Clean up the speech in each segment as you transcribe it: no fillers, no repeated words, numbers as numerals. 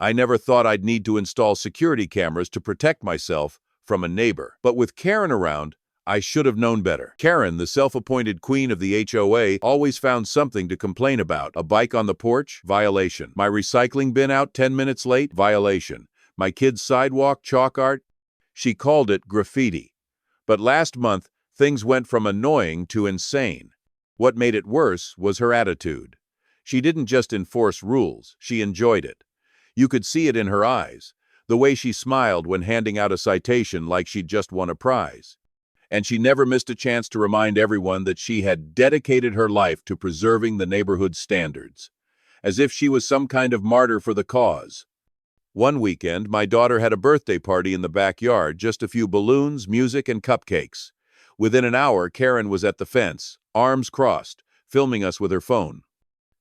I never thought I'd need to install security cameras to protect myself from a neighbor. But with Karen around, I should have known better. Karen, the self-appointed queen of the HOA, always found something to complain about. A bike on the porch? Violation. My recycling bin out 10 minutes late? Violation. My kid's sidewalk chalk art? She called it graffiti. But last month, things went from annoying to insane. What made it worse was her attitude. She didn't just enforce rules, she enjoyed it. You could see it in her eyes, the way she smiled when handing out a citation like she'd just won a prize. And she never missed a chance to remind everyone that she had dedicated her life to preserving the neighborhood's standards, as if she was some kind of martyr for the cause. One weekend, my daughter had a birthday party in the backyard, just a few balloons, music, and cupcakes. Within an hour, Karen was at the fence, arms crossed, filming us with her phone.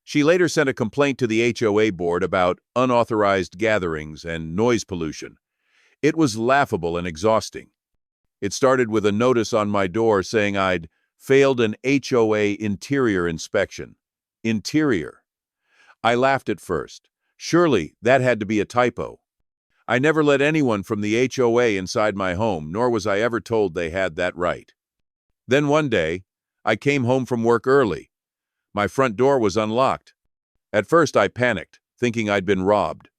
She later sent a complaint to the HOA board about unauthorized gatherings and noise pollution. It was laughable and exhausting. It started with a notice on my door saying I'd failed an HOA interior inspection. Interior. I laughed at first. Surely that had to be a typo. I never let anyone from the HOA inside my home, nor was I ever told they had that right. Then one day, I came home from work early. My front door was unlocked. At first I panicked, thinking I'd been robbed.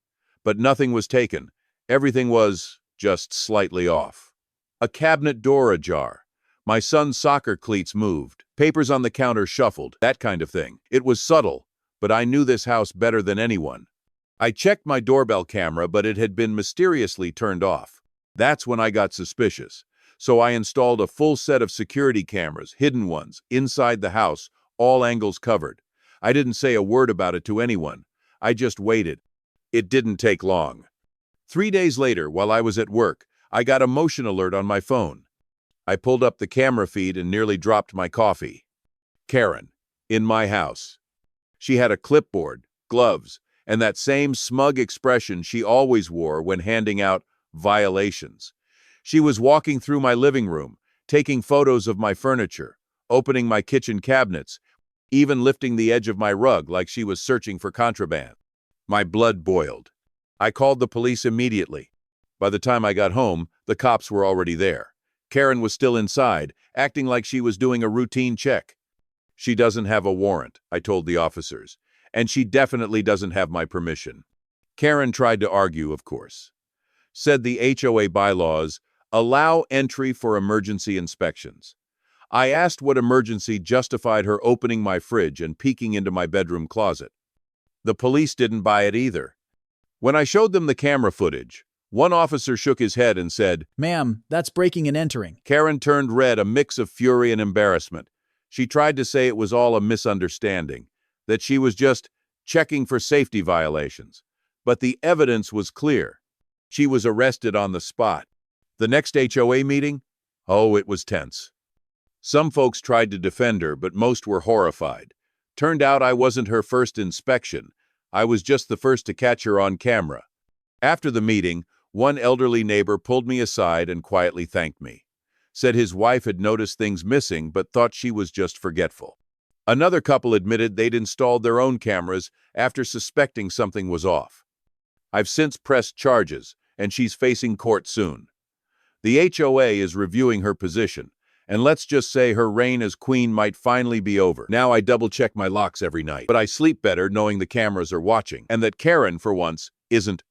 But nothing was taken. Everything was just slightly off. A cabinet door ajar. My son's soccer cleats moved. Papers on the counter shuffled. That kind of thing. It was subtle, but I knew this house better than anyone. I checked my doorbell camera, but it had been mysteriously turned off. That's when I got suspicious. So I installed a full set of security cameras, hidden ones, inside the house, all angles covered. I didn't say a word about it to anyone. I just waited. It didn't take long. 3 days later, while I was at work, I got a motion alert on my phone. I pulled up the camera feed and nearly dropped my coffee. Karen, in my house. She had a clipboard, gloves, and that same smug expression she always wore when handing out violations. She was walking through my living room, taking photos of my furniture, opening my kitchen cabinets, even lifting the edge of my rug like she was searching for contraband. My blood boiled. I called the police immediately. By the time I got home, the cops were already there. Karen was still inside, acting like she was doing a routine check. She doesn't have a warrant, I told the officers, and she definitely doesn't have my permission. Karen tried to argue, of course. Said the HOA bylaws allow entry for emergency inspections. I asked what emergency justified her opening my fridge and peeking into my bedroom closet. The police didn't buy it either. When I showed them the camera footage, one officer shook his head and said, "Ma'am, that's breaking and entering." Karen turned red, a mix of fury and embarrassment. She tried to say it was all a misunderstanding, that she was just checking for safety violations. But the evidence was clear. She was arrested on the spot. The next HOA meeting? Oh, it was tense. Some folks tried to defend her, but most were horrified. Turned out I wasn't her first inspection. I was just the first to catch her on camera. After the meeting, one elderly neighbor pulled me aside and quietly thanked me. Said his wife had noticed things missing but thought she was just forgetful. Another couple admitted they'd installed their own cameras after suspecting something was off. I've since pressed charges, and she's facing court soon. The HOA is reviewing her position, and let's just say her reign as queen might finally be over. Now I double-check my locks every night, but I sleep better knowing the cameras are watching, and that Karen, for once, isn't